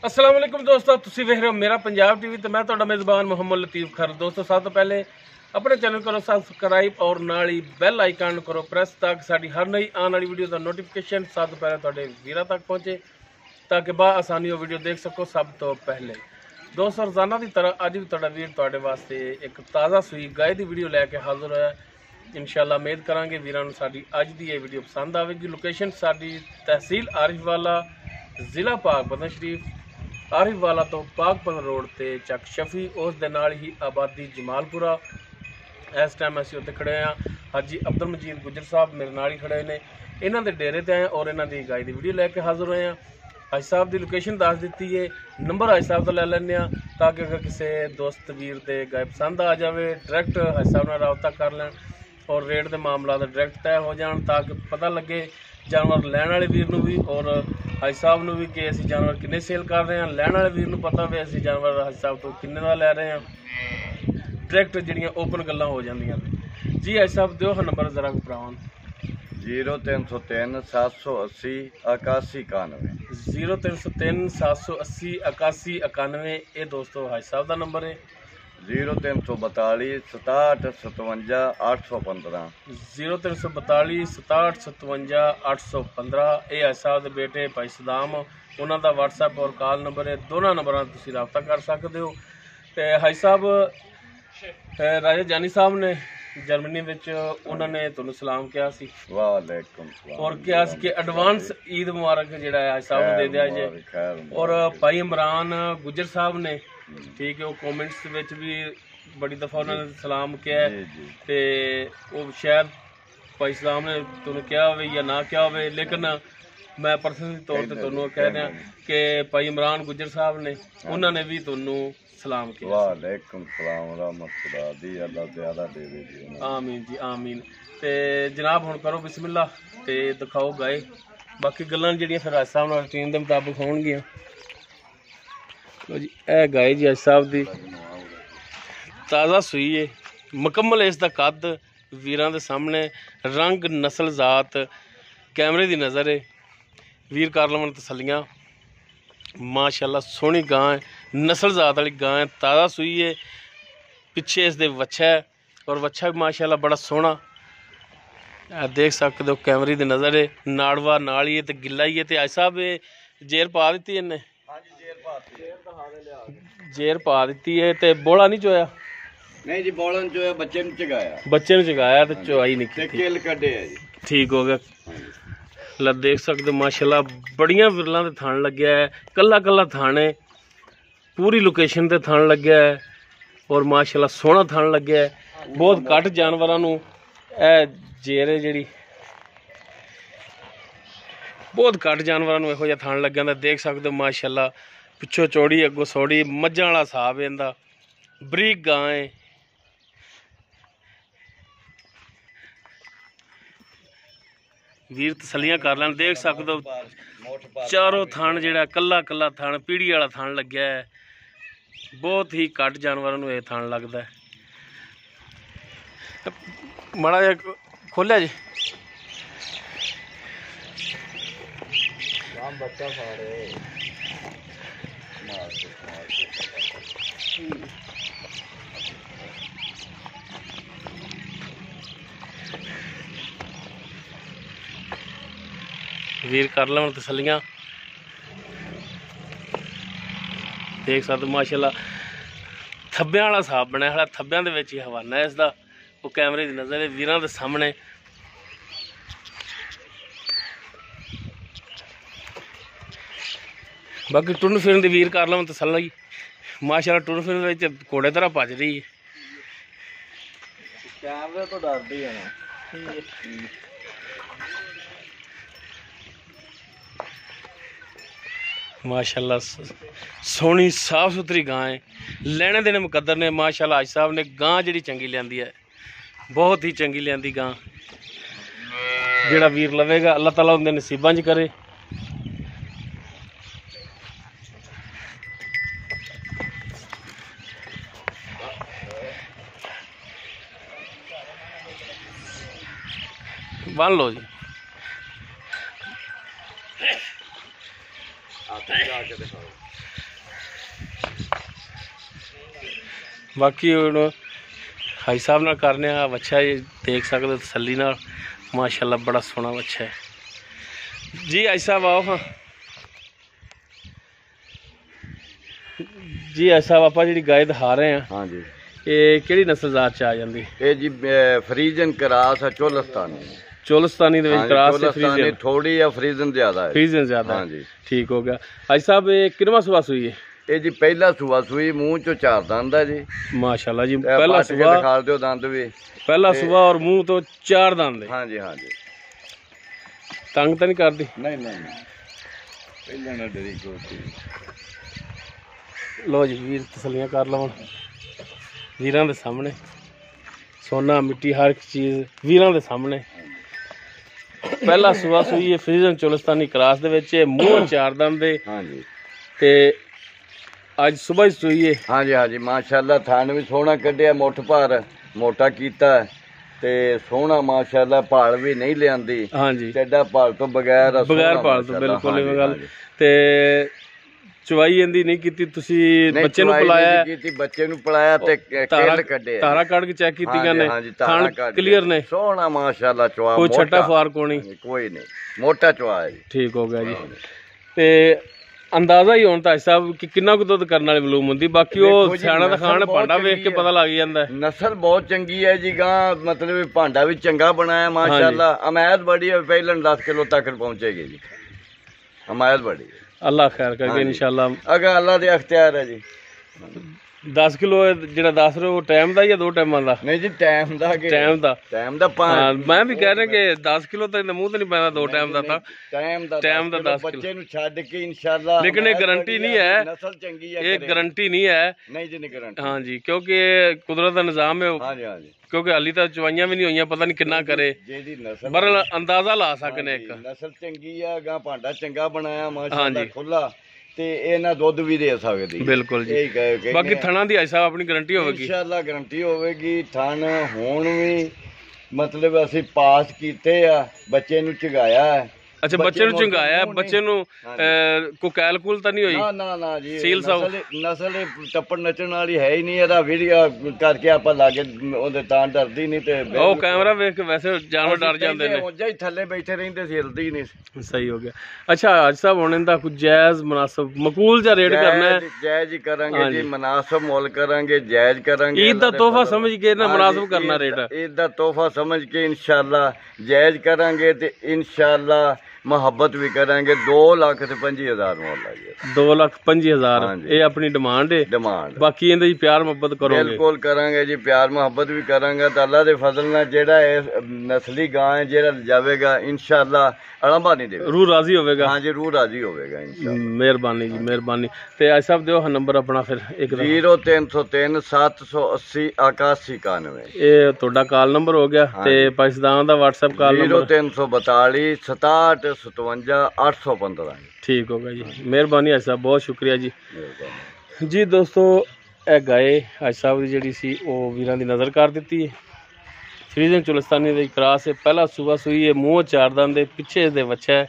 अस्सलाम वालेकुम दोस्तों, तुसी वेख रहे हो मेरा पंजाब टीवी तो मैं तुहाडा मेज़बान मोहम्मद लतीफ़ खर। दोस्तों सब तो पहले अपने चैनल करो सबसक्राइब और नाल ही बैल आइकन करो प्रेस ताकि साडी हर नई आने वाली वीडियो का नोटिफिकेशन सब तो पहले तुहाडे वीरां तक पहुँचे ताकि आसानी वो वीडियो देख सको सब तो पहले। दोस्तों रोज़ाना की तरह अज भी तुहाडा वीर तुहाडे वास्ते एक ताज़ा सूई गाय की वीडियो लैके हाजिर होया। इंशाअल्लाह उम्मीद करांगे वीरां नूं साडी अज दी ये वीडियो पसंद आवेगी। लोकेशन साडी तहसील आरिफवाला, जिला पाकपतन शरीफ। आरिफवाला तो पाकपतन रोड ते चक शफी उस दे नाल ही आबादी जमालपुरा। इस टाइम असीं उत्ते खड़े हाँ। हाजी अब्दुल मजीद गुजर साहब मेरे नाल ही खड़े ने, इन्हां दे डेरे ते आए और इन्हां दी गाय दी वीडियो लैके हाजिर होए हैं। हाजी साहब की लोकेशन दस दी है, नंबर हाजी साहब का लै लैंदे ताकि अगर किसी दोस्त वीर दे गाय पसंद आ जाए डायरैक्ट हाजी साहब नाल राबता कर लैन और रेट के मामला डायरैक्ट तय हो जाए ताकि पता लगे जानवर लैन वाले वीर नूं भी और हाजी साहब नूं भी कि असीं जानवर किन्ने सेल कर रहे हैं। लैन वाले वीर नूं पता भी असीं जानवर हाजी साहब तो किन्ने दा लै रहे हैं। डायरैक्ट जिहड़ियां ओपन गल्लां हो जांदियां ने। जी हाजी साहब दिओ नंबर जरा भरावां। 0303 780 81 91 0303 780 81 91 ये दोस्तों हाजी साहब का नंबर है। 0342 67 57 815 0342 67 57 815 ये हाजी साहब के बेटे भाई सदाम उन्हों का व्हाट्सएप और कॉल नंबर है। दोनों नंबरों तुसीं राबता कर सकते हो। तो हाजी साहब राजा जानी साहब ने जर्मनी में उन्होंने तुहानूं सलाम किया सी। वालेकुम सलाम और क्या कि एडवांस ईद मुबारक जिहड़ा है हाजी साहब नूं दे दिया जे। और भाई इमरान गुजर साहब ने ठीक है वो कॉमेंट्स विच भी बड़ी दफ़ा उन्होंने सलाम किया है ते वो शायद भाई सलाम ने तुहानूं क्या होवे या ना क्या होवे, लेकिन मैं पर्सनली तौर पर तुहानूं कह रहा कि भाई इमरान गुजर साहब ने उन्होंने भी तुहानूं सलाम किया। वालेकुम सलाम रहमत खुदा दी अल्लाह ज़्यादा देवे जी। आमीन जी आमीन। ते जनाब हुण करो बिस्मिल्लाह ते दिखाओ गाय। बाकी गल्लां जिहड़ियां फिर हाजी साहब नाल रूटीन के मुताबिक होणगियां। लो जी ए गाय जी हाजी साहब दी ताज़ा सूई है, मुकम्मल इसका कद वीरां दे सामने, रंग नस्ल जात कैमरे की नज़र है। वीर कर लवन तसलियां। माशाअल्लाह सोहनी गां है, नस्ल जात वाली गां है, ताज़ा सूई है। पिछे इसके वच्छा है और वच्छा भी माशाअल्लाह बड़ा सोहना देख सकते हो, कैमरे की नज़र है। नाड़वा नाल ही है तो गिला ही है। तो हाजी साहब जेर पा दी इन्हें, जेर पा दी है तो बोला नहीं चोया? नहीं जी, बोलन जो है बच्चे ने चगाया, बच्चे ने चगाया तो चुआई नहीं किल कड्डे है जी। ठीक हो गया। ला देख सकते माशाल्लाह बड़िया विरलों के थान लग्या है, कला कला थान है, पूरी लोकेशन ते थान लग्या है और माशाल्लाह सोहना थान लग्या है। बहुत घट जानवरों नूं जेर है जिहड़ी बहुत घट जानवरों नूं इहो जिहा थान लग्या हुंदा। देख सकते हो माशाल्लाह पिछों चौड़ी अगों सौड़ी मझां वाला हिसाब है इहदा। बरीक गां है। वीर तसलियां कर लैन। देख सकते हो चारों थान जिहड़ा कला कला थान पीढ़ी वाला थान लग्या है। बहुत ही घट जानवरों नूं यह थान लगता है। माड़ा जिहा खोलिया जी। वीर कर लवन तसलियां। देख सकते माशाल्लाह थब्बियां वाला साफ बनया खड़ा, थब्बियां दे विच ही हवाना है इसदा। वो कैमरे की नज़र है वीरां दे सामने। बाकी टुरन फिरन दी वीर कर लवन तसल्ली। माशाल्लाह टुरन फिरन दे विच घोड़े तरह भज रही है। कैमरे तो डरदी है ना। माशाल्लाह सोहनी साफ सुथरी गां है। लैने देने मुकद्दर ने माशाल्लाह। हाजी साहब ने गां जिहड़ी चंगी लियांदी है, बहुत ही चंगी लियांदी गां। जिहड़ा वीर लवेगा अल्लाह ताला उनके नसीबां च करे। बन लो जी। बाकी हुण भाई साहब नाल करने आ बच्चा ये देख सकते हो तसल्ली नाल माशाल्लाह बड़ा सोहना बच्चा है जी। भाई साहब आओ हाँ जी। भाई साहब आप जी गाय दिखा रहे हैं हाँ जी, ये किहड़ी नस्ल जात च आ जांदी? ये जी फ्रीजन क्रास है, चोलस्तानी चोलस्तानी दे विच क्रास ते फ्रीजन थोड़ी है, फ्रीजन ज्यादा है। फ्रीजन ज्यादा हाँ जी, ठीक हो गया। भाई साहब ये किनवा सुबह सुई है? ये जी पहला सूआ सुई, मुंह चो 4 दंद है जी माशाल्लाह जी। पहला सुबह दिखा दो दंद भी, पहला सुबह और मुंह तो 4 दंद है। हाँ जी हाँ जी। तंग तो नहीं करती? नहीं नहीं पहले ना डरी कोई। लो जी वीर तसलियां कर लवन वीरां दे सामने, सोना मिट्टी हर एक चीज़ वीरां दे सामने। पहला सुबह सुई है फ्रीजन चोलस्तानी क्रास दे विच, मुंह 4 दंद दे। हाँ जी, ते आज सुबह ही सुई है। हाँ जी हाँ जी माशाल्लाह। थान भी सोहना कढ़िया, मुठ भार मोटा कीता ते सोहना माशाल्लाह। भाल भी नहीं लियांदी। हाँ जी, एडा भाल तो बगैर भाल तो बिल्कुल ही गल। ते चवाई इंदी नहीं कीती तुसी, बच्चे नु पलाया? बच्चे नु पलाया ते केल कढ़े, तारा कढ़ के चेक कीतियां ने, थान क्लियर ने, सोहना माशाल्लाह। चवा कोई छट्टा फार कोनी, कोई नहीं, मोटा चवा है। ठीक हो गया जी। ते अंदाजा ही होता है साहब कि कितना को दुध करने वाली मालूम होंगी। बाकी वो सियाना दा खान भांडा वेख के पता लग जाता है। नस्ल बहुत चंगी है जी, गां मतलब भांडा भी चंगा बनाया माशाल्लाह। अमैद बड़ी है, पहले 10 किलो तक पहुंचेगी जी, अमैद बड़ी है। अल्लाह खैर करके इंशाल्लाह। अगर अल्लाह दे अख्तियार है जी। 10 किलो जेड़ा 10 रहे वो टाइम दा या 2 टाइमां दा? नहीं जी टाइम दा, टाइम दा, टाइम दा। मैं भी कह रहा कि 10 किलो तो मुंह तो नहीं पैदा, 2 टाइम दा था। टाइम दा 10 किलो बच्चे नु छड्ड के इंशाल्लाह। लेकिन ये गारंटी नहीं है, नस्ल चंगी है, ये गारंटी नहीं है। नहीं जी, नहीं गारंटी। हाँ जी, क्योंकि कुदरत दा निजाम है। हाँ जी हाँ जी, क्योंकि हाली तक चवाइयां भी नहीं हुई, पता नहीं कितना करे, पर अंदाजा ला सकने। एक नस्ल चंगी है, गां भांडा चंगा बनाया माशाल्लाह, खुला ते इना दुध भी दे सकदी। बिल्कुल जी। बाकी थणा दी भाई साहब अपनी गारंटी होगी इंशाल्लाह, गारंटी होगी। थण हुण भी मतलब असीं पास कीते आ, बच्चे नु चगाया है। अच्छा, बच्चे नु चंगाया, बच्चे नु को कैल कूल तो नहीं हुई? ना ना ना जी, सील नस्ल टप्पड़ नचण वाली है ही नहीं। एदा वीडियो करके आपां लागे ओदे तां डरदी नहीं ते ओ कैमरा वेख के वैसे जानवर डर जांदे ने। ओजा ही थल्ले बैठे रहिंदे सी, हिलदी ही नहीं। सही हो गया। अच्छा आज साहब हुण इंदा कुछ जायज मुनासिब मकूल जा रेट करना है? जायज ही करांगे जी, मुनासिब मोल करांगे, जायज करांगे। ईद दा तोहफा समझ के ना मुनासिब करना रेट? ईद दा तोहफा समझ के इंशाल्लाह जायज करांगे ते इंशाल्लाह मोहब्बत भी करेंगे। 2,25,000 मोल लगे। 2,25,000 ये अपनी डिमांड है? डिमांड। बाकी इंदे प्यार मोहब्बत करोगे? बिल्कुल करेंगे जी, प्यार मोहब्बत भी करेंगे। तो अल्लाह दे फजल नाल जेड़ा नस्ली गां है जेड़ा जावेगा इंशाल्लाह अड़ंबा नहीं देगा, रूह राजी होवेगा। हाँ जी, रूह राजी होवेगा इंशाल्लाह। मेहरबानी जी, मेहरबानी। ते आज साहब दियो नंबर अपना फिर एक 0303 780 81 91। ये ਤੁਹਾਡਾ ਕਾਲ ਨੰਬਰ ਹੋ ਗਿਆ ਤੇ ਪਾਕਿस्तान ਦਾ WhatsApp ਕਾਲ ਨੰਬਰ 0342 67 57 815। ठीक होगा जी, मेहरबानी आज साहब, बहुत शुक्रिया जी। जी दोस्तों, ਇਹ ਗਾਏ ਅੱਜ ਸਾਹਿਬ ਦੀ ਜਿਹੜੀ ਸੀ ਉਹ ਵੀਰਾਂ ਦੀ ਨਜ਼ਰ ਕਰ ਦਿੱਤੀ ਹੈ। ਫਰੀਜ਼ਨ ਚੁਲਸਤਾਨੀ ਦੀ ਕਰਾਸ ਹੈ, ਪਹਿਲਾ ਸੂਆ ਸੂਈ ਹੈ, ਮੂੰਹ 4 ਦੰਦ ਦੇ, ਪਿੱਛੇ ਇਸ ਦੇ ਵੱਛਾ ਹੈ।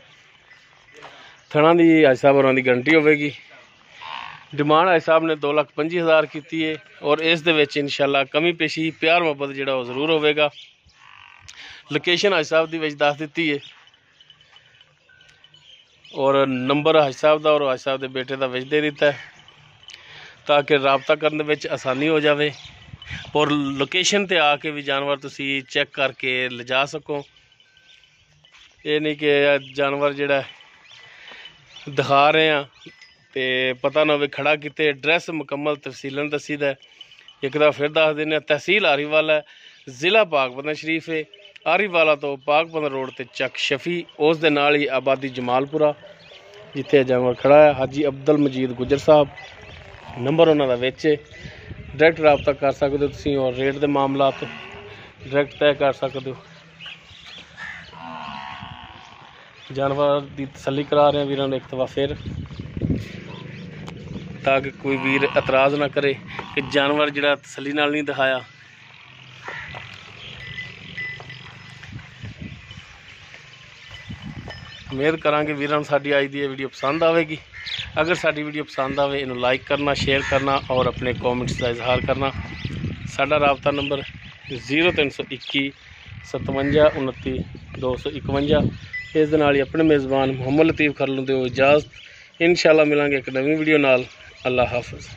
ਥਣਾ ਦੀ ਅੱਜ ਸਾਹਿਬ ਹੋਰਾਂ ਦੀ ਗਰੰਟੀ ਹੋਵੇਗੀ। डिमांड आज साहब ने 2,25,000 की है और इस दे विच इंशाल्लाह कमी पेशी प्यार मुहब्बत जिहड़ा वो जरूर होवेगा। लोकेशन आज साहब दी विच दस दी है और नंबर आज साहब दा और आज साहब दे बेटे दा विच दे दिता है ताकि रबता करने विच आसानी हो जाए और लोकेशन ते आके भी जानवर तुसी चेक करके ले जा सको। ये नहीं कि जानवर जिहड़ा दिखा रहे हैं तो पता ना हो खड़ा किते। एड्रैस मुकम्मल तफसीलन दसीदा है। एक दफ़ा फिर दस दें, तहसील आरीवाला है, ज़िला पाकपतन शरीफ है। आरीवाला तो पाकपतन रोड ते चक शफी उस दे नाल ही आबादी जमालपुरा जिथे जानवर खड़ा है। हाजी अब्दुल मजीद गुजर साहब नंबर उन्होंने दा विच है, डायरैक्ट रबता कर सकते हो तुसीं और रेट के मामलात डायरैक्ट तय कर सकते हो। जानवर की तसल्ली करा रहे हैं वीरां ने एक दफ़ा फिर, ताकि कोई वीर एतराज़ ना करे कि जानवर जिहड़ा तसल्ली नाल नहीं दिखाया। उम्मीद करांगे वीरां नूं साडी अज दी वीडियो पसंद आवेगी। अगर साडी वीडियो पसंद आवे इन्हू लाइक करना, शेयर करना और अपने कॉमेंट्स का इजहार करना। साडा राबता नंबर 0321 57 29 251। इस दे नाल ही अपने मेज़बान मुहम्मद लतीफ़ खरलू दे इजाज़त। इंशाअल्लाह मिलांगे एक नवी वीडियो नाल। अल्लाह हाफ़िज़।